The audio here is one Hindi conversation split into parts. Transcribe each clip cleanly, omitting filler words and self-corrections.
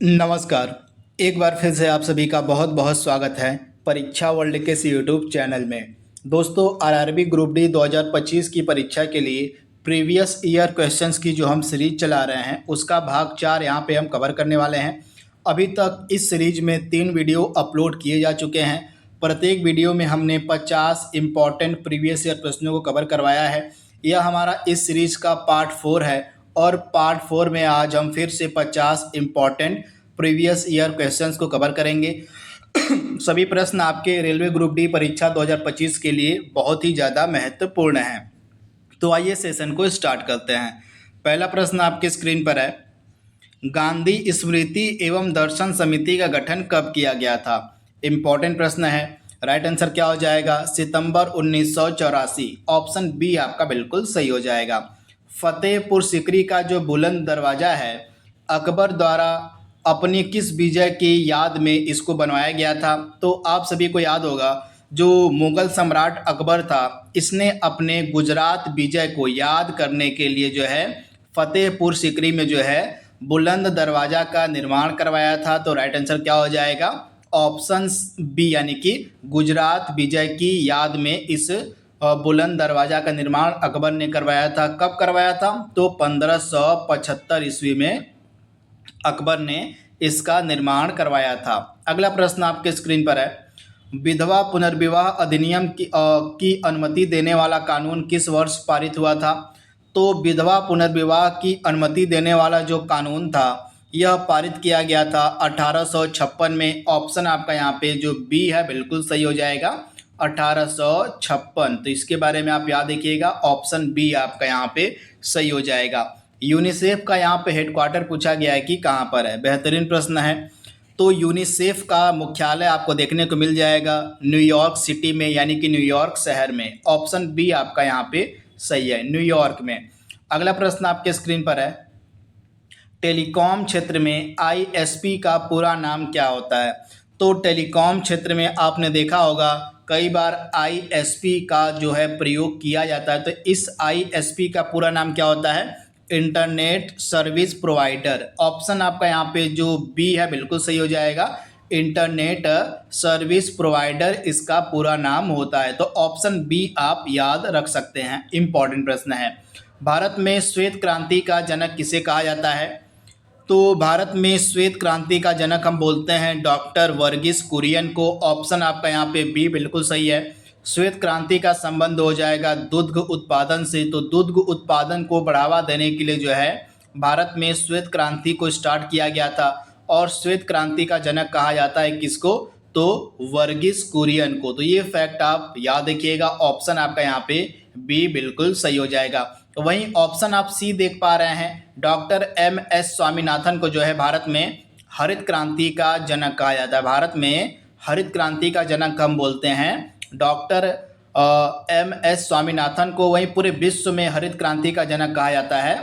नमस्कार। एक बार फिर से आप सभी का बहुत बहुत स्वागत है परीक्षा वर्ल्ड के इस यूट्यूब चैनल में। दोस्तों, आरआरबी ग्रुप डी 2025 की परीक्षा के लिए प्रीवियस ईयर क्वेश्चंस की जो हम सीरीज चला रहे हैं उसका भाग 4 यहाँ पे हम कवर करने वाले हैं। अभी तक इस सीरीज में 3 वीडियो अपलोड किए जा चुके हैं। प्रत्येक वीडियो में हमने 50 इम्पॉर्टेंट प्रीवियस ईयर प्रश्नों को कवर करवाया है। यह हमारा इस सीरीज का पार्ट 4 है और पार्ट 4 में आज हम फिर से 50 इम्पॉर्टेंट प्रीवियस ईयर क्वेश्चंस को कवर करेंगे। सभी प्रश्न आपके रेलवे ग्रुप डी परीक्षा 2025 के लिए बहुत ही ज़्यादा महत्वपूर्ण हैं। तो आइए सेशन को स्टार्ट करते हैं। पहला प्रश्न आपके स्क्रीन पर है, गांधी स्मृति एवं दर्शन समिति का गठन कब किया गया था? इम्पॉर्टेंट प्रश्न है। राइट आंसर क्या हो जाएगा? सितंबर 1984। ऑप्शन बी आपका बिल्कुल सही हो जाएगा। फतेहपुर सीकरी का जो बुलंद दरवाज़ा है, अकबर द्वारा अपनी किस विजय की याद में इसको बनवाया गया था? तो आप सभी को याद होगा, जो मुगल सम्राट अकबर था, इसने अपने गुजरात विजय को याद करने के लिए जो है फतेहपुर सीकरी में जो है बुलंद दरवाज़ा का निर्माण करवाया था। तो राइट आंसर क्या हो जाएगा? ऑप्शन बी, यानी कि गुजरात विजय की याद में इस बुलंद दरवाज़ा का निर्माण अकबर ने करवाया था। कब करवाया था? तो 1575 ईस्वी में अकबर ने इसका निर्माण करवाया था। अगला प्रश्न आपके स्क्रीन पर है, विधवा पुनर्विवाह अधिनियम की अनुमति देने वाला कानून किस वर्ष पारित हुआ था? तो विधवा पुनर्विवाह की अनुमति देने वाला जो कानून था यह पारित किया गया था 1856 में। ऑप्शन आपका यहाँ पे जो बी है बिल्कुल सही हो जाएगा, 1856। तो इसके बारे में आप याद रखिएगा, ऑप्शन बी आपका यहाँ पे सही हो जाएगा। यूनिसेफ का यहाँ पे हेडक्वार्टर पूछा गया है कि कहाँ पर है? बेहतरीन प्रश्न है। तो यूनिसेफ का मुख्यालय आपको देखने को मिल जाएगा न्यूयॉर्क सिटी में, यानी कि न्यूयॉर्क शहर में। ऑप्शन बी आपका यहाँ पे सही है, न्यूयॉर्क में। अगला प्रश्न आपके स्क्रीन पर है, टेलीकॉम क्षेत्र में आईएसपी का पूरा नाम क्या होता है? तो टेलीकॉम क्षेत्र में आपने देखा होगा कई बार आईएसपी का जो है प्रयोग किया जाता है। तो इस आईएसपी का पूरा नाम क्या होता है? Internet service provider. ऑप्शन आपका यहाँ पे जो बी है बिल्कुल सही हो जाएगा, इंटरनेट सर्विस प्रोवाइडर इसका पूरा नाम होता है। तो ऑप्शन बी आप याद रख सकते हैं, इंपॉर्टेंट प्रश्न है। भारत में श्वेत क्रांति का जनक किसे कहा जाता है? तो भारत में श्वेत क्रांति का जनक हम बोलते हैं डॉक्टर वर्गीस कुरियन को। ऑप्शन आपका यहाँ पे बी बिल्कुल सही है। श्वेत क्रांति का संबंध हो जाएगा दुग्ध उत्पादन से। तो दुग्ध उत्पादन को बढ़ावा देने के लिए जो है भारत में श्वेत क्रांति को स्टार्ट किया गया था और श्वेत क्रांति का जनक कहा जाता है किसको? तो वर्गीस कुरियन को। तो ये फैक्ट आप याद रखिएगा, ऑप्शन आपका यहाँ पे बी बिल्कुल सही हो जाएगा। तो वहीं ऑप्शन आप सी देख पा रहे हैं, डॉक्टर एम.एस. स्वामीनाथन को जो है भारत में हरित क्रांति का जनक कहा जाता है। भारत में हरित क्रांति का जनक हम बोलते हैं डॉक्टर एम.एस. स्वामीनाथन को। वहीं पूरे विश्व में हरित क्रांति का जनक कहा जाता है,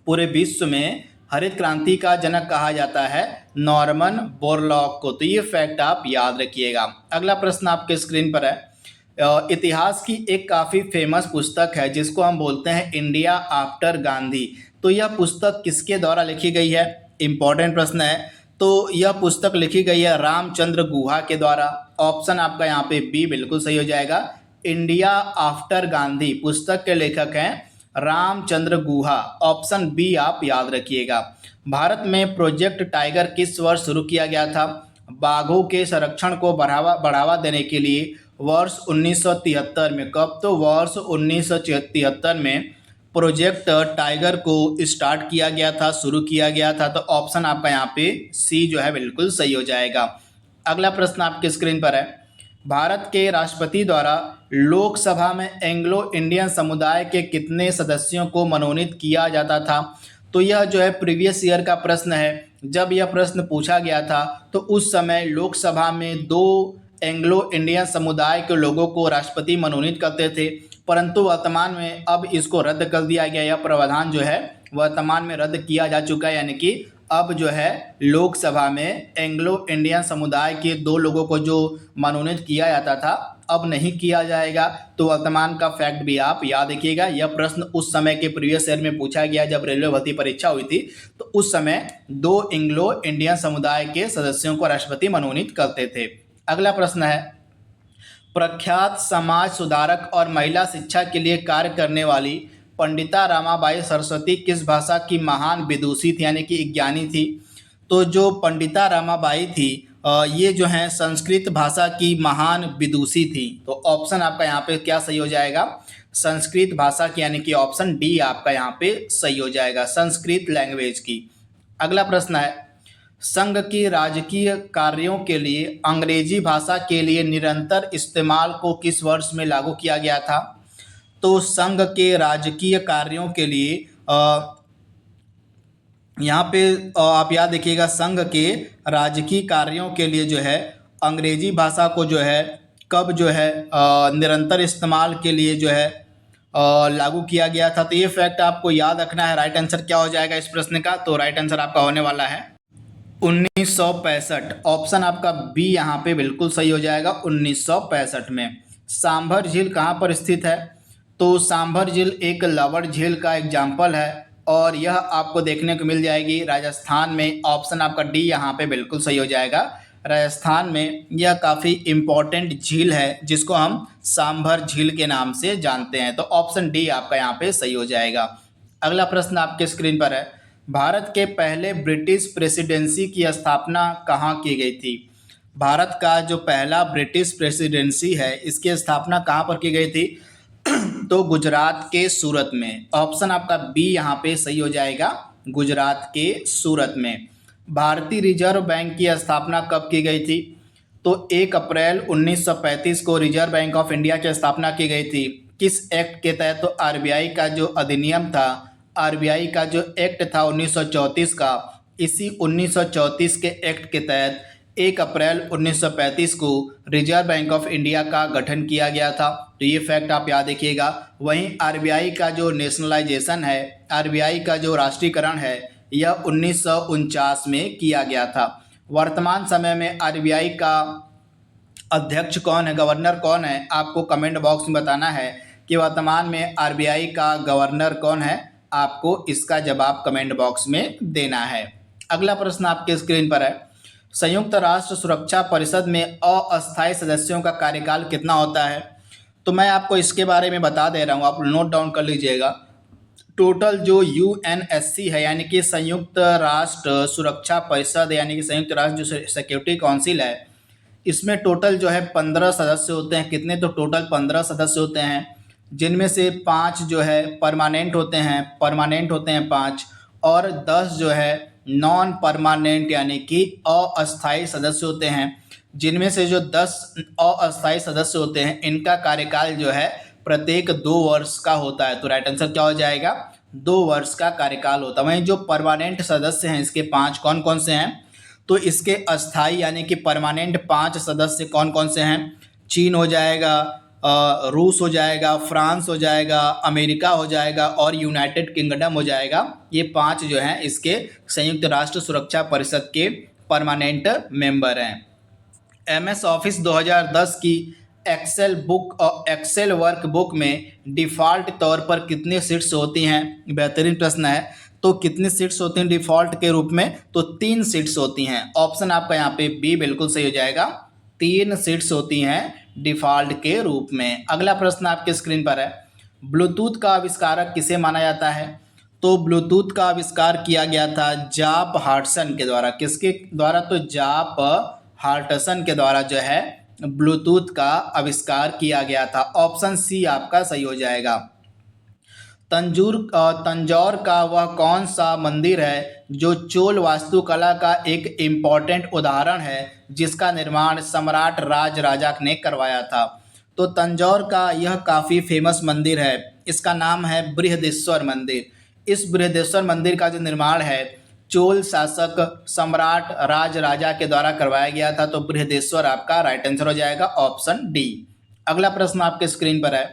पूरे विश्व में हरित क्रांति का जनक कहा जाता है नॉर्मन बोरलॉग को। तो ये फैक्ट आप याद रखिएगा। अगला प्रश्न आपके स्क्रीन पर है, इतिहास की एक काफ़ी फेमस पुस्तक है जिसको हम बोलते हैं इंडिया आफ्टर गांधी। तो यह पुस्तक किसके द्वारा लिखी गई है? इंपॉर्टेंट प्रश्न है। तो यह पुस्तक लिखी गई है रामचंद्र गुहा के द्वारा। ऑप्शन आपका यहाँ पे बी बिल्कुल सही हो जाएगा, इंडिया आफ्टर गांधी पुस्तक के लेखक हैं रामचंद्र गुहा। ऑप्शन बी आप याद रखिएगा। भारत में प्रोजेक्ट टाइगर किस वर्ष शुरू किया गया था? बाघों के संरक्षण को बढ़ावा देने के लिए वर्ष 1973 में। कब? तो वर्ष 1973 में प्रोजेक्ट टाइगर को स्टार्ट किया गया था, शुरू किया गया था। तो ऑप्शन आपका यहाँ पे सी जो है बिल्कुल सही हो जाएगा। अगला प्रश्न आपके स्क्रीन पर है, भारत के राष्ट्रपति द्वारा लोकसभा में एंग्लो इंडियन समुदाय के कितने सदस्यों को मनोनीत किया जाता था? तो यह जो है प्रीवियस ईयर का प्रश्न है। जब यह प्रश्न पूछा गया था तो उस समय लोकसभा में 2 एंग्लो इंडियन समुदाय के लोगों को राष्ट्रपति मनोनीत करते थे, परंतु वर्तमान में अब इसको रद्द कर दिया गया। यह प्रावधान जो है वर्तमान में रद्द किया जा चुका है, यानी कि अब जो है लोकसभा में एंग्लो इंडियन समुदाय के 2 लोगों को जो मनोनीत किया जाता था अब नहीं किया जाएगा। तो वर्तमान का फैक्ट भी आप याद रखिएगा। यह प्रश्न उस समय के प्रीवियस ईयर में पूछा गया जब रेलवे भर्ती परीक्षा हुई थी, तो उस समय 2 एंग्लो इंडियन समुदाय के सदस्यों को राष्ट्रपति मनोनीत करते थे। अगला प्रश्न है, प्रख्यात समाज सुधारक और महिला शिक्षा के लिए कार्य करने वाली पंडिता रमाबाई सरस्वती किस भाषा की महान विदुषी थी, यानी कि ज्ञानी थी? तो जो पंडिता रमाबाई थी ये जो है संस्कृत भाषा की महान विदुषी थी। तो ऑप्शन आपका यहाँ पे क्या सही हो जाएगा? संस्कृत भाषा की, यानी कि ऑप्शन डी आपका यहाँ पे सही हो जाएगा, संस्कृत लैंग्वेज की। अगला प्रश्न है, संघ की राजकीय कार्यों के लिए अंग्रेजी भाषा के लिए निरंतर इस्तेमाल को किस वर्ष में लागू किया गया था? तो संघ के राजकीय कार्यों के लिए यहाँ पे आप याद रखिएगा, संघ के राजकीय कार्यों के लिए जो है अंग्रेजी भाषा को जो है कब जो है निरंतर इस्तेमाल के लिए जो है लागू किया गया था? तो ये फैक्ट आपको याद रखना है। राइट आंसर क्या हो जाएगा इस प्रश्न का? तो राइट आंसर आपका होने वाला है 1965। ऑप्शन आपका बी यहाँ पे बिल्कुल सही हो जाएगा, 1965 में। सांभर झील कहाँ पर स्थित है? तो सांभर झील एक लवण झील का एग्जाम्पल है और यह आपको देखने को मिल जाएगी राजस्थान में। ऑप्शन आपका डी यहाँ पे बिल्कुल सही हो जाएगा, राजस्थान में। यह काफ़ी इम्पोर्टेंट झील है जिसको हम सांभर झील के नाम से जानते हैं। तो ऑप्शन डी आपका यहाँ पे सही हो जाएगा। अगला प्रश्न आपके स्क्रीन पर है, भारत के पहले ब्रिटिश प्रेसिडेंसी की स्थापना कहाँ की गई थी? भारत का जो पहला ब्रिटिश प्रेसिडेंसी है इसकी स्थापना कहाँ पर की गई थी? तो गुजरात के सूरत में। ऑप्शन आपका बी यहाँ पे सही हो जाएगा, गुजरात के सूरत में। भारतीय रिजर्व बैंक की स्थापना कब की गई थी? तो 1 अप्रैल 1935 को रिजर्व बैंक ऑफ इंडिया की स्थापना की गई थी। किस एक्ट के तहत? तो आरबीआई का जो अधिनियम था, आरबीआई का जो एक्ट था 1934 का, इसी 1934 के एक्ट के तहत 1 अप्रैल 1935 को रिजर्व बैंक ऑफ इंडिया का गठन किया गया था। तो ये फैक्ट आप याद रखिएगा। वहीं आरबीआई का जो नेशनलाइजेशन है, आरबीआई का जो राष्ट्रीयकरण है, यह 1949 में किया गया था। वर्तमान समय में आरबीआई का अध्यक्ष कौन है, गवर्नर कौन है? आपको कमेंट बॉक्स में बताना है कि वर्तमान में आरबीआई का गवर्नर कौन है। आपको इसका जवाब कमेंट बॉक्स में देना है। अगला प्रश्न आपके स्क्रीन पर है, संयुक्त राष्ट्र सुरक्षा परिषद में अस्थायी सदस्यों का कार्यकाल कितना होता है? तो मैं आपको इसके बारे में बता दे रहा हूँ, आप नोट डाउन कर लीजिएगा। टोटल जो यूएनएससी है, यानी कि संयुक्त राष्ट्र सुरक्षा परिषद, यानी कि संयुक्त राष्ट्र जो सिक्योरिटी काउंसिल है, इसमें टोटल जो है 15 सदस्य होते हैं। कितने? तो टोटल 15 सदस्य होते हैं, जिनमें से 5 जो है परमानेंट होते हैं, 5 और 10 जो है नॉन परमानेंट यानी कि अस्थायी सदस्य होते हैं। जिनमें से जो 10 अस्थायी सदस्य होते हैं इनका कार्यकाल जो है प्रत्येक 2 वर्ष का होता है। तो राइट आंसर क्या हो जाएगा? 2 वर्ष का कार्यकाल होता है। वहीं जो परमानेंट सदस्य हैं इसके 5 कौन कौन से हैं? तो इसके अस्थायी यानी कि परमानेंट 5 सदस्य कौन कौन से हैं? चीन हो जाएगा, रूस हो जाएगा, फ्रांस हो जाएगा, अमेरिका हो जाएगा और यूनाइटेड किंगडम हो जाएगा। ये 5 जो हैं इसके संयुक्त राष्ट्र सुरक्षा परिषद के परमानेंट मेंबर हैं। एमएस ऑफिस 2010 की एक्सेल बुक और एक्सेल वर्क बुक में डिफ़ॉल्ट तौर पर कितनी सीट्स होती हैं? बेहतरीन प्रश्न है। तो कितनी सीट्स होती हैं डिफ़ॉल्ट के रूप में? तो 3 सीट्स होती हैं। ऑप्शन आपका यहाँ पे बी बिल्कुल सही हो जाएगा, 3 सीट्स होती हैं डिफ़ॉल्ट के रूप में। अगला प्रश्न आपके स्क्रीन पर है, ब्लूटूथ का आविष्कारक किसे माना जाता है? तो ब्लूटूथ का आविष्कार किया गया था जाप हार्टसन के द्वारा। किसके द्वारा? तो जाप हार्टसन के द्वारा जो है ब्लूटूथ का आविष्कार किया गया था। ऑप्शन सी आपका सही हो जाएगा। तंजौर का वह कौन सा मंदिर है जो चोल वास्तुकला का एक इम्पॉर्टेंट उदाहरण है जिसका निर्माण सम्राट राजराजा ने करवाया था? तो तंजौर का यह काफ़ी फेमस मंदिर है, इसका नाम है बृहदेश्वर मंदिर। इस बृहदेश्वर मंदिर का जो निर्माण है चोल शासक सम्राट राजराजा के द्वारा करवाया गया था। तो बृहदेश्वर आपका राइट आंसर हो जाएगा, ऑप्शन डी। अगला प्रश्न आपके स्क्रीन पर है,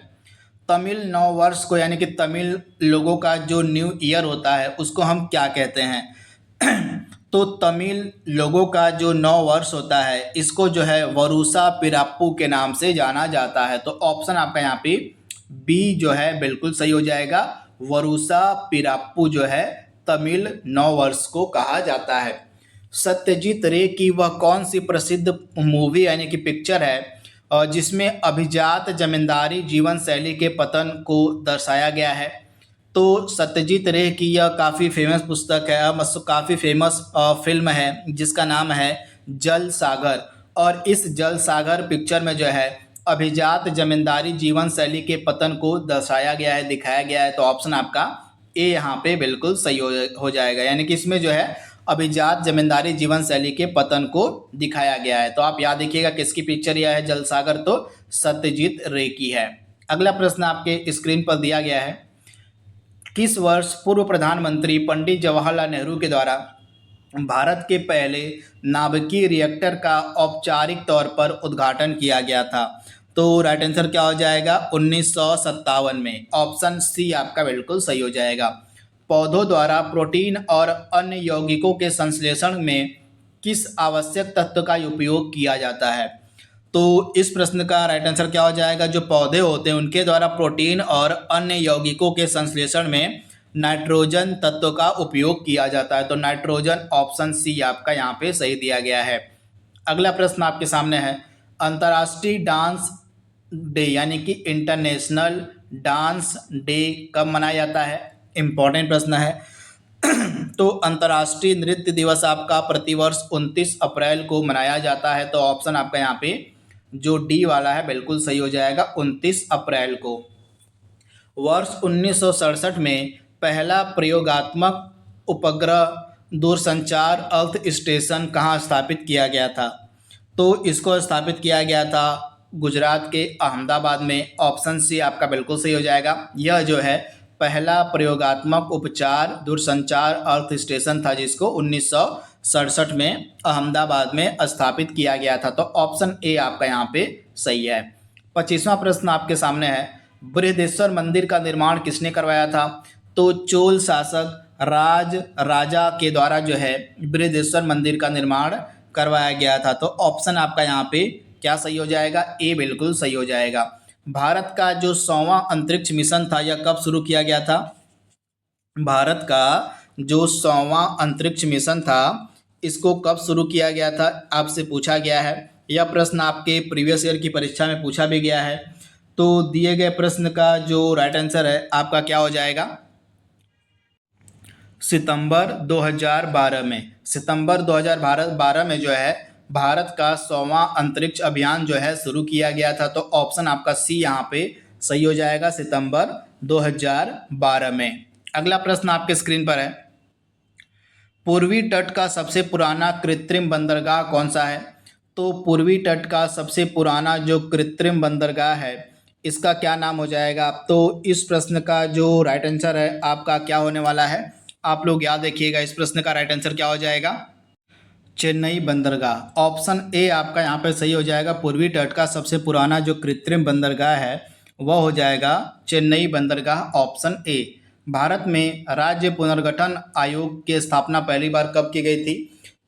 तमिल नव वर्ष को यानी कि तमिल लोगों का जो न्यू ईयर होता है उसको हम क्या कहते हैं? तो तमिल लोगों का जो नव वर्ष होता है इसको जो है वरुसा पिराप्पू के नाम से जाना जाता है। तो ऑप्शन आपका यहाँ पे बी जो है बिल्कुल सही हो जाएगा। वरुसा पिराप्पू जो है तमिल नव वर्ष को कहा जाता है। सत्यजीत रे की वह कौन सी प्रसिद्ध मूवी यानी कि पिक्चर है जिसमें अभिजात जमींदारी जीवन शैली के पतन को दर्शाया गया है। तो सत्यजीत रे की यह काफ़ी फेमस पुस्तक है, काफ़ी फेमस फिल्म है जिसका नाम है जल सागर। और इस जल सागर पिक्चर में जो है अभिजात जमींदारी जीवन शैली के पतन को दर्शाया गया है, दिखाया गया है। तो ऑप्शन आपका ए यहाँ पे बिल्कुल सही हो जाएगा, यानी कि इसमें जो है अभिजात जमींदारी जीवन शैली के पतन को दिखाया गया है। तो आप याद रखिएगा किसकी पिक्चर यह है जल सागर, तो सत्यजीत रे की है। अगला प्रश्न आपके स्क्रीन पर दिया गया है, किस वर्ष पूर्व प्रधानमंत्री पंडित जवाहरलाल नेहरू के द्वारा भारत के पहले नाभिकीय रिएक्टर का औपचारिक तौर पर उद्घाटन किया गया था? तो राइट आंसर क्या हो जाएगा 1957 में। ऑप्शन सी आपका बिल्कुल सही हो जाएगा। पौधों द्वारा प्रोटीन और अन्य यौगिकों के संश्लेषण में किस आवश्यक तत्व का उपयोग किया जाता है? तो इस प्रश्न का राइट आंसर क्या हो जाएगा, जो पौधे होते हैं उनके द्वारा प्रोटीन और अन्य यौगिकों के संश्लेषण में नाइट्रोजन तत्व का उपयोग किया जाता है। तो नाइट्रोजन ऑप्शन सी आपका यहाँ पे सही दिया गया है। अगला प्रश्न आपके सामने है, अंतर्राष्ट्रीय डांस डे यानी कि इंटरनेशनल डांस डे कब मनाया जाता है? इम्पॉर्टेंट प्रश्न है। तो अंतर्राष्ट्रीय नृत्य दिवस आपका प्रतिवर्ष 29 अप्रैल को मनाया जाता है। तो ऑप्शन आपका यहाँ पे जो डी वाला है बिल्कुल सही हो जाएगा, 29 अप्रैल को। वर्ष 1967 में पहला प्रयोगात्मक उपग्रह दूरसंचार अर्थ स्टेशन कहाँ स्थापित किया गया था? तो इसको स्थापित किया गया था गुजरात के अहमदाबाद में। ऑप्शन सी आपका बिल्कुल सही हो जाएगा। यह जो है पहला प्रयोगात्मक उपचार दूरसंचार अर्थ स्टेशन था जिसको 1967 में अहमदाबाद में स्थापित किया गया था। तो ऑप्शन ए आपका यहाँ पे सही है। 25वां प्रश्न आपके सामने है, बृहदेश्वर मंदिर का निर्माण किसने करवाया था? तो चोल शासक राजा के द्वारा जो है बृहदेश्वर मंदिर का निर्माण करवाया गया था। तो ऑप्शन आपका यहाँ पे क्या सही हो जाएगा, ए बिल्कुल सही हो जाएगा। भारत का जो 100वां अंतरिक्ष मिशन था यह कब शुरू किया गया था? भारत का जो 100वां अंतरिक्ष मिशन था इसको कब शुरू किया गया था आपसे पूछा गया है। यह प्रश्न आपके प्रीवियस ईयर की परीक्षा में पूछा भी गया है। तो दिए गए प्रश्न का जो राइट आंसर है आपका क्या हो जाएगा, सितंबर 2012 में। सितंबर 2012 में जो है भारत का 100वां अंतरिक्ष अभियान जो है शुरू किया गया था। तो ऑप्शन आपका सी यहाँ पे सही हो जाएगा, सितंबर 2012 में। अगला प्रश्न आपके स्क्रीन पर है, पूर्वी तट का सबसे पुराना कृत्रिम बंदरगाह कौन सा है? तो पूर्वी तट का सबसे पुराना जो कृत्रिम बंदरगाह है इसका क्या नाम हो जाएगा? तो इस प्रश्न का जो राइट आंसर है आपका क्या होने वाला है, आप लोग याद रखिएगा। इस प्रश्न का राइट आंसर क्या हो जाएगा, चेन्नई बंदरगाह। ऑप्शन ए आपका यहाँ पे सही हो जाएगा। पूर्वी तट का सबसे पुराना जो कृत्रिम बंदरगाह है वह हो जाएगा चेन्नई बंदरगाह, ऑप्शन ए। भारत में राज्य पुनर्गठन आयोग की स्थापना पहली बार कब की गई थी?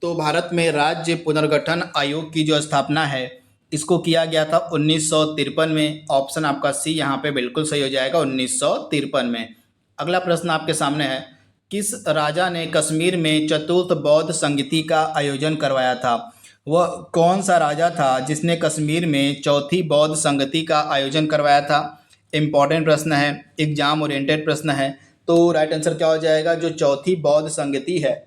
तो भारत में राज्य पुनर्गठन आयोग की जो स्थापना है इसको किया गया था 1953 में। ऑप्शन आपका सी यहाँ पे बिल्कुल सही हो जाएगा, 1953 में। अगला प्रश्न आपके सामने है, किस राजा ने कश्मीर में चतुर्थ बौद्ध संगीति का आयोजन करवाया था? वह कौन सा राजा था जिसने कश्मीर में चौथी बौद्ध संगीति का आयोजन करवाया था? इम्पॉर्टेंट प्रश्न है, एग्जाम ओरिएंटेड प्रश्न है। तो राइट आंसर क्या हो जाएगा, जो चौथी बौद्ध संगीति है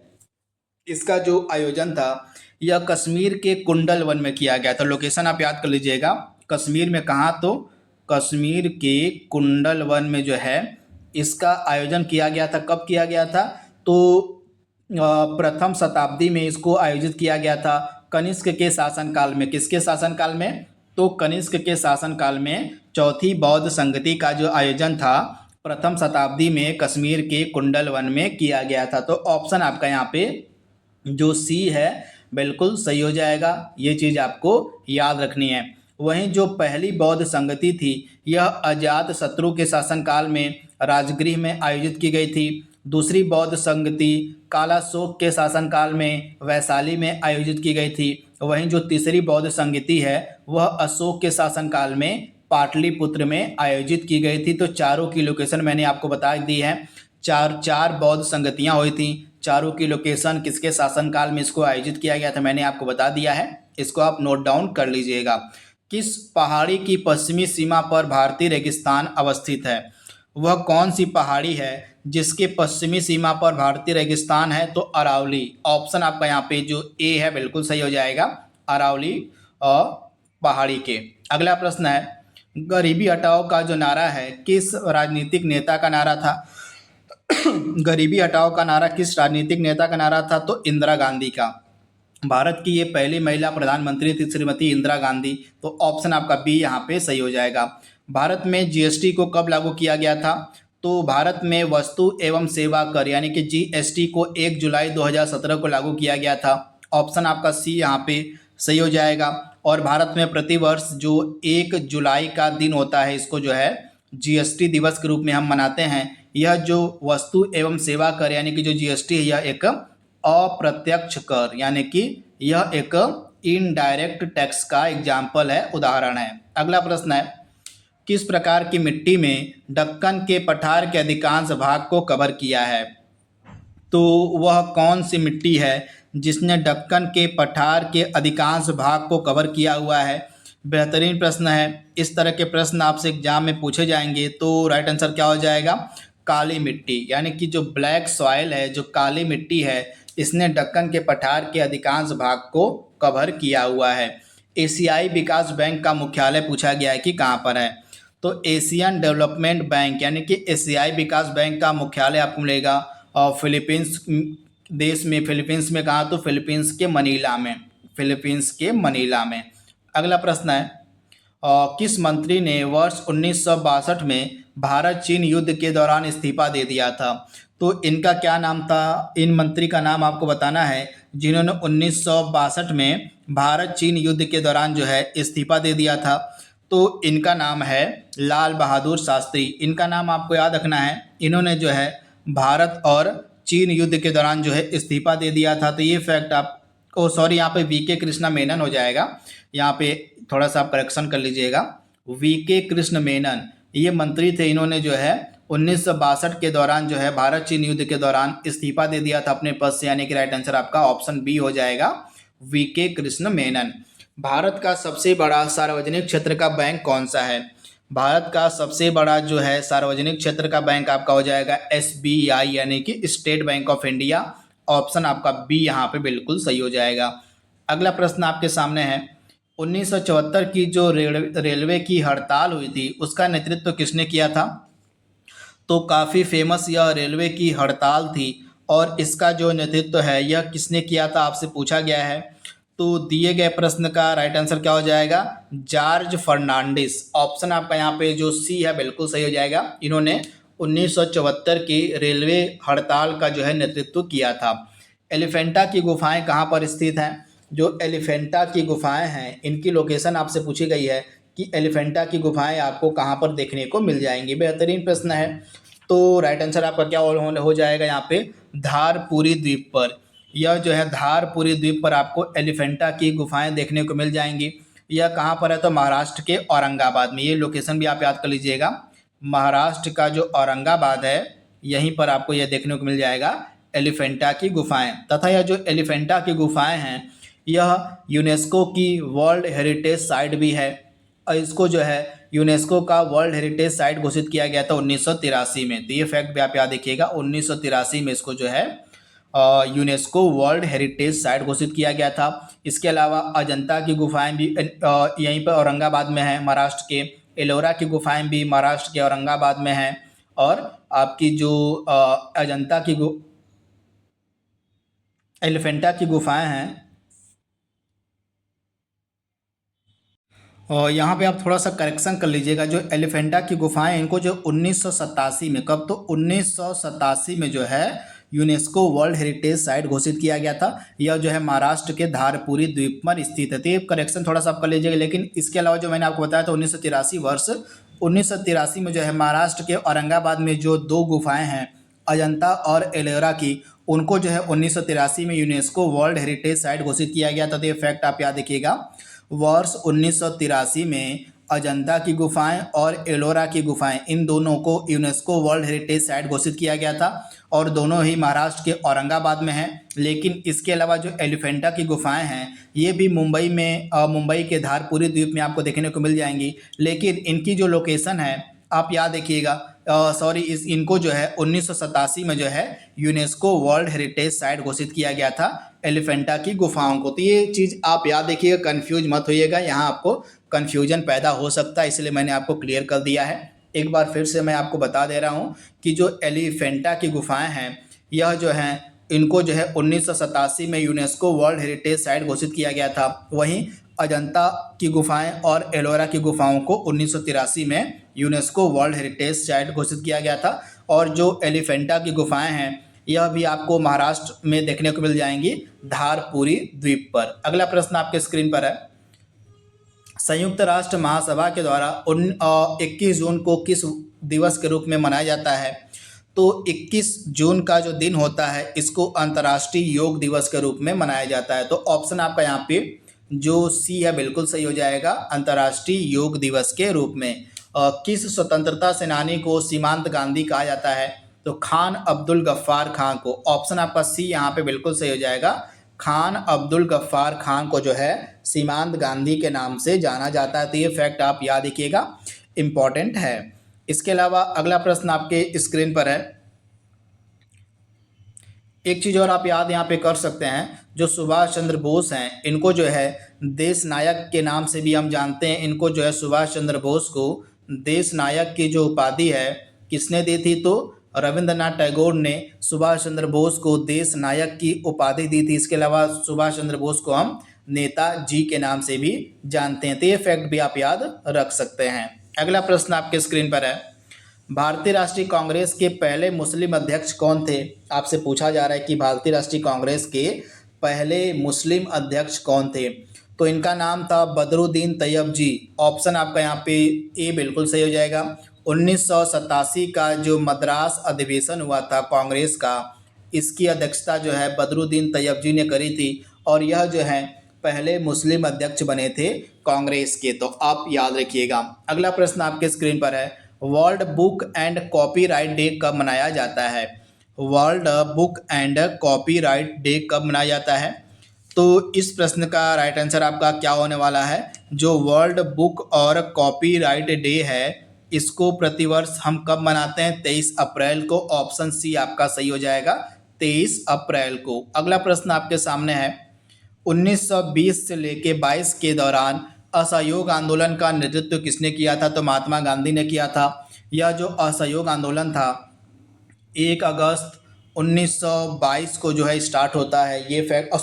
इसका जो आयोजन था यह कश्मीर के कुंडल वन में किया गया था। लोकेशन आप याद कर लीजिएगा, कश्मीर में कहाँ? तो कश्मीर के कुंडल वन में जो है इसका आयोजन किया गया था। कब किया गया था? तो प्रथम शताब्दी में इसको आयोजित किया गया था, कनिष्क के शासनकाल में। किसके शासनकाल में? तो कनिष्क के शासनकाल में चौथी बौद्ध संगीति का जो आयोजन था प्रथम शताब्दी में कश्मीर के कुंडल वन में किया गया था। तो ऑप्शन आपका यहाँ पे जो सी है बिल्कुल सही हो जाएगा, ये चीज़ आपको याद रखनी है। वहीं जो पहली बौद्ध संगति थी यह अजात शत्रु के शासनकाल में राजगृह में आयोजित की गई थी। दूसरी बौद्ध संगति कालाशोक के शासनकाल में वैशाली में आयोजित की गई थी। वहीं जो तीसरी बौद्ध संगति है वह अशोक के शासनकाल में पाटलिपुत्र में आयोजित की गई थी। तो चारों की लोकेशन मैंने आपको बता दी है। चार बौद्ध संगतियां हुई थी, चारों की लोकेशन किसके शासनकाल में इसको आयोजित किया गया था मैंने आपको बता दिया है। इसको आप नोट डाउन कर लीजिएगा। किस पहाड़ी की पश्चिमी सीमा पर भारतीय रेगिस्तान अवस्थित है? वह कौन सी पहाड़ी है जिसके पश्चिमी सीमा पर भारतीय रेगिस्तान है? तो अरावली। ऑप्शन आपका यहाँ पे जो ए है बिल्कुल सही हो जाएगा, अरावली पहाड़ी के। अगला प्रश्न है, गरीबी हटाओ का जो नारा है किस राजनीतिक नेता का नारा था? गरीबी हटाओ का नारा किस राजनीतिक नेता का नारा था? तो इंदिरा गांधी का। भारत की ये पहली महिला प्रधानमंत्री थी श्रीमती इंदिरा गांधी। तो ऑप्शन आपका बी यहाँ पे सही हो जाएगा। भारत में जीएसटी को कब लागू किया गया था? तो भारत में वस्तु एवं सेवा कर यानी कि जीएसटी को 1 जुलाई 2017 को लागू किया गया था। ऑप्शन आपका सी यहाँ पे सही हो जाएगा। और भारत में प्रतिवर्ष जो 1 जुलाई का दिन होता है इसको जो है जीएसटी दिवस के रूप में हम मनाते हैं। यह जो वस्तु एवं सेवा कर यानी कि जो जीएसटी है यह एक अप्रत्यक्ष कर यानी कि यह एक इनडायरेक्ट टैक्स का एग्जाम्पल है, उदाहरण है। अगला प्रश्न है, किस प्रकार की मिट्टी में दक्कन के पठार के अधिकांश भाग को कवर किया है? तो वह कौन सी मिट्टी है जिसने दक्कन के पठार के अधिकांश भाग को कवर किया हुआ है? बेहतरीन प्रश्न है। इस तरह के प्रश्न आपसे एग्जाम में पूछे जाएंगे। तो राइट आंसर क्या हो जाएगा? काली मिट्टी यानी कि जो ब्लैक सॉइल है, जो काली मिट्टी है, इसने दक्कन के पठार के अधिकांश भाग को कवर किया हुआ है। एशियाई विकास बैंक का मुख्यालय पूछा गया है कि कहाँ पर है? तो एशियन डेवलपमेंट बैंक यानी कि एशियाई विकास बैंक का मुख्यालय आपको मिलेगा और फिलीपींस देश में। फिलीपींस में कहाँ? तो फिलीपींस के मनीला में, फिलीपींस के मनीला में। अगला प्रश्न है, किस मंत्री ने वर्ष 1962 में भारत चीन युद्ध के दौरान इस्तीफा दे दिया था? तो इनका क्या नाम था? इन मंत्री का नाम आपको बताना है जिन्होंने 1962 में भारत चीन युद्ध के दौरान जो है इस्तीफा दे दिया था। तो इनका नाम है लाल बहादुर शास्त्री। इनका नाम आपको याद रखना है। इन्होंने जो है भारत और चीन युद्ध के दौरान जो है इस्तीफा दे दिया था। तो ये फैक्ट आप सॉरी यहाँ पे वीके कृष्णा मेनन हो जाएगा। यहाँ पे थोड़ा सा आप करेक्शन कर लीजिएगा। वीके कृष्ण मेनन ये मंत्री थे। इन्होंने जो है 1962 के दौरान जो है भारत चीन युद्ध के दौरान इस्तीफा दे दिया था अपने पद से, यानी कि राइट आंसर आपका ऑप्शन बी हो जाएगा, वीके कृष्ण मेनन। भारत का सबसे बड़ा सार्वजनिक क्षेत्र का बैंक कौन सा है? भारत का सबसे बड़ा जो है सार्वजनिक क्षेत्र का बैंक आपका हो जाएगा एसबीआई यानी कि state bank of India. Option आपका बी यहाँ पे बिल्कुल सही हो जाएगा। अगला प्रश्न आपके सामने है, 1974 की जो रेलवे की हड़ताल हुई थी उसका नेतृत्व किसने किया था? तो काफ़ी फेमस यह रेलवे की हड़ताल थी और इसका जो नेतृत्व है यह किसने किया था आपसे पूछा गया है। तो दिए गए प्रश्न का राइट आंसर क्या हो जाएगा? जॉर्ज फर्नांडिस। ऑप्शन आपका यहाँ पे जो सी है बिल्कुल सही हो जाएगा। इन्होंने 1974 की रेलवे हड़ताल का जो है नेतृत्व किया था। एलिफेंटा की गुफाएं कहाँ पर स्थित हैं? जो एलिफेंटा की गुफाएं हैं इनकी लोकेशन आपसे पूछी गई है कि एलिफेंटा की गुफाएं आपको कहाँ पर देखने को मिल जाएंगी। बेहतरीन प्रश्न है। तो राइट आंसर आपका क्या हो जाएगा यहाँ पे? धारपुरी द्वीप पर। यह जो है धारपुरी द्वीप पर आपको एलिफेंटा की गुफाएं देखने को मिल जाएंगी। यह कहाँ पर है? तो महाराष्ट्र के औरंगाबाद में। ये लोकेशन भी आप याद कर लीजिएगा। महाराष्ट्र का जो औरंगाबाद है यहीं पर आपको यह देखने को मिल जाएगा एलिफेंटा की गुफाएं। तथा यह जो एलिफेंटा की गुफाएं हैं यह यूनेस्को की वर्ल्ड हेरिटेज साइट भी है और इसको जो है यूनेस्को का वर्ल्ड हेरिटेज साइट घोषित किया गया था 1983 में। तो ये फैक्ट भी आप याद रखिएगा, 1983 में इसको जो है यूनेस्को वर्ल्ड हेरिटेज साइट घोषित किया गया था। इसके अलावा अजंता की गुफाएं भी यहीं पर औरंगाबाद में है महाराष्ट्र के। एलोरा की गुफाएं भी महाराष्ट्र के औरंगाबाद में हैं। और आपकी जो अजंता की एलिफेंटा की गुफाएं हैं और यहाँ पे आप थोड़ा सा करेक्शन कर लीजिएगा। जो एलिफेंटा की गुफाएं इनको जो 1987 में, कब? तो 1987 में जो है यूनेस्को वर्ल्ड हेरिटेज साइट घोषित किया गया था। यह जो है महाराष्ट्र के धारपुरी द्वीप पर स्थित है। तो ये करेक्शन थोड़ा सा आप कर लीजिएगा। लेकिन इसके अलावा जो मैंने आपको बताया था 1983 में जो है महाराष्ट्र के औरंगाबाद में जो 2 गुफाएं हैं अजंता और एलोरा की, उनको जो है 1983 में यूनेस्को वर्ल्ड हेरिटेज साइट घोषित किया गया था। तो ये फैक्ट आप याद रखिएगा। वर्ष 1983 में अजंता की गुफाएं और एलोरा की गुफाएं, इन दोनों को यूनेस्को वर्ल्ड हेरिटेज साइट घोषित किया गया था और दोनों ही महाराष्ट्र के औरंगाबाद में हैं। लेकिन इसके अलावा जो एलिफेंटा की गुफाएं हैं ये भी मुंबई के धारपुरी द्वीप में आपको देखने को मिल जाएंगी। लेकिन इनकी जो लोकेशन है आप याद रखिएगा, इनको जो है 1987 में जो है यूनेस्को वर्ल्ड हेरिटेज साइट घोषित किया गया था एलिफेंटा की गुफाओं को। तो ये चीज़ आप याद रखिएगा, कंफ्यूज मत होइएगा, यहाँ आपको कन्फ्यूजन पैदा हो सकता है, इसलिए मैंने आपको क्लियर कर दिया है। एक बार फिर से मैं आपको बता दे रहा हूँ कि जो एलिफेंटा की गुफाएं हैं यह जो हैं इनको जो है 1987 में यूनेस्को वर्ल्ड हेरिटेज साइट घोषित किया गया था। वहीं अजंता की गुफाएं और एलोरा की गुफाओं को 1983 में यूनेस्को वर्ल्ड हेरिटेज साइट घोषित किया गया था। और जो एलिफेंटा की गुफाएं हैं यह भी आपको महाराष्ट्र में देखने को मिल जाएंगी धारपुरी द्वीप पर। अगला प्रश्न आपके स्क्रीन पर है, संयुक्त राष्ट्र महासभा के द्वारा 21 जून को किस दिवस के रूप में मनाया जाता है? तो 21 जून का जो दिन होता है इसको अंतर्राष्ट्रीय योग दिवस के रूप में मनाया जाता है। तो ऑप्शन आपका यहाँ पे जो सी है बिल्कुल सही हो जाएगा, अंतर्राष्ट्रीय योग दिवस के रूप में। किस स्वतंत्रता सेनानी को सीमांत गांधी कहा जाता है? तो खान अब्दुल गफ्फार खान को। ऑप्शन आपका सी यहाँ पे बिल्कुल सही हो जाएगा, खान अब्दुल गफ्फार खान को जो है सीमांत गांधी के नाम से जाना जाता है। तो ये फैक्ट आप याद रखिएगा, इम्पॉर्टेंट है। इसके अलावा अगला प्रश्न आपके स्क्रीन पर है, एक चीज़ और आप याद यहाँ पे कर सकते हैं, जो सुभाष चंद्र बोस हैं इनको जो है देश नायक के नाम से भी हम जानते हैं। इनको जो है सुभाष चंद्र बोस को देश नायक की जो उपाधि है किसने दी थी? तो रविंद्रनाथ टैगोर ने सुभाष चंद्र बोस को देश नायक की उपाधि दी थी। इसके अलावा सुभाष चंद्र बोस को हम नेताजी के नाम से भी जानते हैं। तो ये फैक्ट भी आप याद रख सकते हैं। अगला प्रश्न आपके स्क्रीन पर है, भारतीय राष्ट्रीय कांग्रेस के पहले मुस्लिम अध्यक्ष कौन थे? आपसे पूछा जा रहा है कि भारतीय राष्ट्रीय कांग्रेस के पहले मुस्लिम अध्यक्ष कौन थे? तो इनका नाम था बदरुद्दीन तैयब जी। ऑप्शन आपका यहाँ पे ए बिल्कुल सही हो जाएगा। 1987 का जो मद्रास अधिवेशन हुआ था कांग्रेस का, इसकी अध्यक्षता जो है बदरुद्दीन तैयब जी ने करी थी और यह जो है पहले मुस्लिम अध्यक्ष बने थे कांग्रेस के। तो आप याद रखिएगा। अगला प्रश्न आपके स्क्रीन पर है, world book and copyright day कब मनाया जाता है? World book and copyright day कब मनाया जाता है? तो इस प्रश्न का राइट आंसर आपका क्या होने वाला है, जो वर्ल्ड बुक और कॉपीराइट डे है इसको प्रतिवर्ष हम कब मनाते हैं? 23 अप्रैल को। ऑप्शन सी आपका सही हो जाएगा, 23 अप्रैल को। अगला प्रश्न आपके सामने है, 1920 से लेके 22 के दौरान असहयोग आंदोलन का नेतृत्व किसने किया था? तो महात्मा गांधी ने किया था। यह जो असहयोग आंदोलन था 1 अगस्त 1922 को जो है स्टार्ट होता है। ये फैक्ट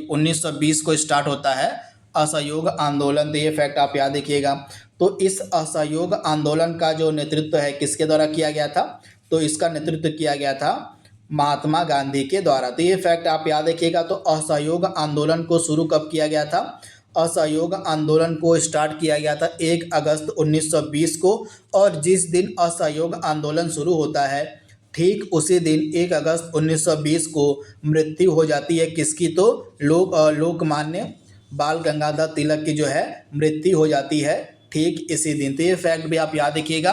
1920 को स्टार्ट होता है असहयोग आंदोलन। तो ये फैक्ट आप याद रखिएगा। तो इस असहयोग आंदोलन का जो नेतृत्व है किसके द्वारा किया गया था? तो इसका नेतृत्व किया गया था महात्मा गांधी के द्वारा। तो ये फैक्ट आप याद रखिएगा। तो असहयोग आंदोलन को शुरू कब किया गया था? असहयोग आंदोलन को स्टार्ट किया गया था 1 अगस्त 1920 को। और जिस दिन असहयोग आंदोलन शुरू होता है ठीक उसी दिन 1 अगस्त 1920 को मृत्यु हो जाती है किसकी? तो लोकमान्य बाल गंगाधर तिलक की जो है मृत्यु हो जाती है ठीक इसी दिन। तो ये फैक्ट भी आप याद रखिएगा।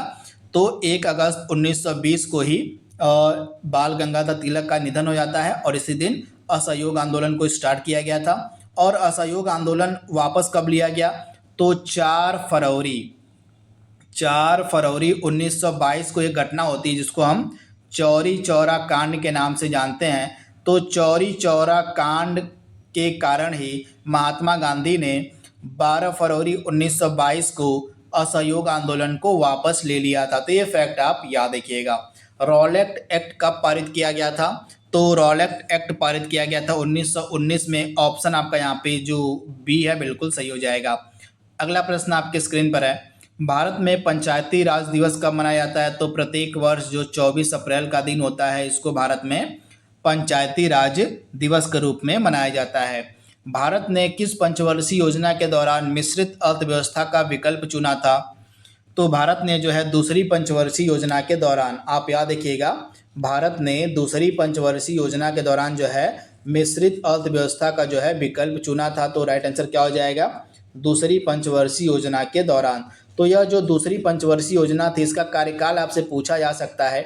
तो 1 अगस्त 1920 को ही बाल गंगाधर तिलक का निधन हो जाता है और इसी दिन असहयोग आंदोलन को स्टार्ट किया गया था। और असहयोग आंदोलन वापस कब लिया गया? तो 4 फरवरी 1922 को एक घटना होती है जिसको हम चौरी चौरा कांड के नाम से जानते हैं। तो चौरी चौरा कांड के कारण ही महात्मा गांधी ने 12 फरवरी 1922 को असहयोग आंदोलन को वापस ले लिया था। तो ये फैक्ट आप याद रखिएगा। रॉलेट एक्ट कब पारित किया गया था? तो रॉलेट एक्ट पारित किया गया था 1919 में। ऑप्शन आपका यहाँ पे जो बी है बिल्कुल सही हो जाएगा। अगला प्रश्न आपके स्क्रीन पर है, भारत में पंचायती राज दिवस कब मनाया जाता है? तो प्रत्येक वर्ष जो 24 अप्रैल का दिन होता है इसको भारत में पंचायती राज दिवस के रूप में मनाया जाता है। भारत ने किस पंचवर्षीय योजना के दौरान मिश्रित अर्थव्यवस्था का विकल्प चुना था? तो भारत ने जो है दूसरी पंचवर्षीय योजना के दौरान, आप याद रखिएगा, भारत ने दूसरी पंचवर्षीय योजना के दौरान जो है मिश्रित अर्थव्यवस्था का जो है विकल्प चुना था। तो राइट आंसर क्या हो जाएगा, दूसरी पंचवर्षीय योजना के दौरान। तो यह जो दूसरी पंचवर्षीय योजना थी इसका कार्यकाल आपसे पूछा जा सकता है।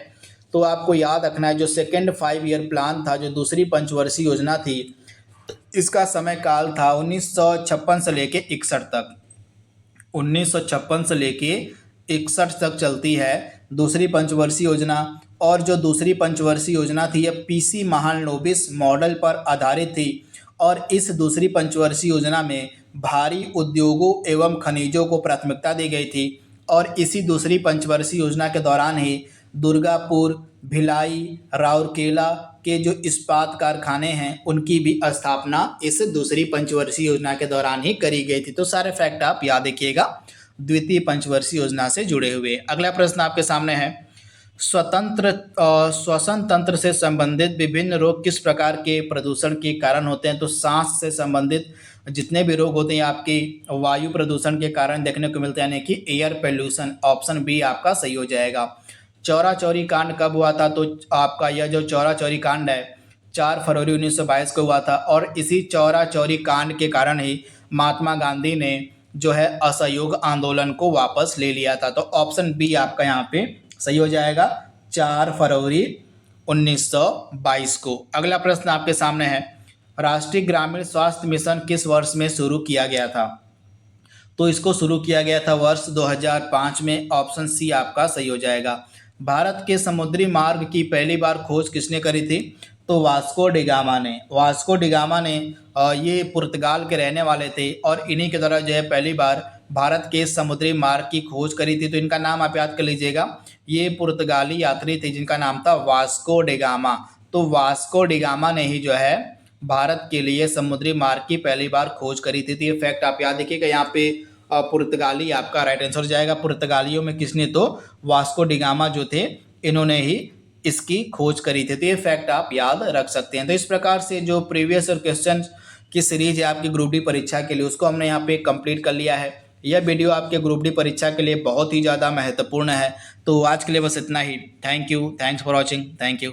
तो आपको याद रखना है जो सेकेंड 5 ईयर प्लान था, जो दूसरी पंचवर्षीय योजना थी, इसका समय काल था 1956 से लेके 61 तक। 1956 से लेके 61 तक चलती है दूसरी पंचवर्षीय योजना। और जो दूसरी पंचवर्षीय योजना थी यह पीसी महालनोबिस मॉडल पर आधारित थी। और इस दूसरी पंचवर्षीय योजना में भारी उद्योगों एवं खनिजों को प्राथमिकता दी गई थी। और इसी दूसरी पंचवर्षीय योजना के दौरान ही दुर्गापुर, भिलाई, राउरकेला के जो इस्पात कारखाने हैं उनकी भी स्थापना इस दूसरी पंचवर्षीय योजना के दौरान ही करी गई थी। तो सारे फैक्ट आप याद रखिएगा द्वितीय पंचवर्षीय योजना से जुड़े हुए। अगला प्रश्न आपके सामने है, श्वसन तंत्र से संबंधित विभिन्न रोग किस प्रकार के प्रदूषण के कारण होते हैं। तो सांस से संबंधित जितने भी रोग होते हैं आपके वायु प्रदूषण के कारण देखने को मिलते हैं, यानी कि एयर पोल्यूशन। ऑप्शन बी आपका सही हो जाएगा। चौरा चौरी कांड कब हुआ था। तो आपका यह जो चौरा चौरी कांड है 4 फरवरी 1922 को हुआ था। और इसी चौरा चौरी कांड के कारण ही महात्मा गांधी ने जो है असहयोग आंदोलन को वापस ले लिया था। तो ऑप्शन बी आपका यहाँ पे सही हो जाएगा, 4 फरवरी 1922 को। अगला प्रश्न आपके सामने है, राष्ट्रीय ग्रामीण स्वास्थ्य मिशन किस वर्ष में शुरू किया गया था। तो इसको शुरू किया गया था वर्ष 2005 में। ऑप्शन सी आपका सही हो जाएगा। भारत के समुद्री मार्ग की पहली बार खोज किसने करी थी। तो वास्को डिगामा ने। वास्को डिगामा ने ये पुर्तगाल के रहने वाले थे और इन्हीं के द्वारा जो है पहली बार भारत के समुद्री मार्ग की खोज करी थी। तो इनका नाम आप याद कर लीजिएगा, ये पुर्तगाली यात्री थे जिनका नाम था वास्को डिगामा। तो वास्को डिगामा ने ही जो है भारत के लिए समुद्री मार्ग की पहली बार खोज करी थी। तो ये फैक्ट आप याद रखिएगा, यहाँ पे पुर्तगाली आपका राइट आंसर हो जाएगा। पुर्तगालियों में किसने, तो वास्को डिगामा जो थे इन्होंने ही इसकी खोज करी थी। तो ये फैक्ट आप याद रख सकते हैं। तो इस प्रकार से जो प्रीवियस और क्वेश्चन की सीरीज है आपकी ग्रुप डी परीक्षा के लिए, उसको हमने यहाँ पे कंप्लीट कर लिया है। यह वीडियो आपके ग्रुप डी परीक्षा के लिए बहुत ही ज़्यादा महत्वपूर्ण है। तो आज के लिए बस इतना ही। Thank you, thanks for watching, thank you.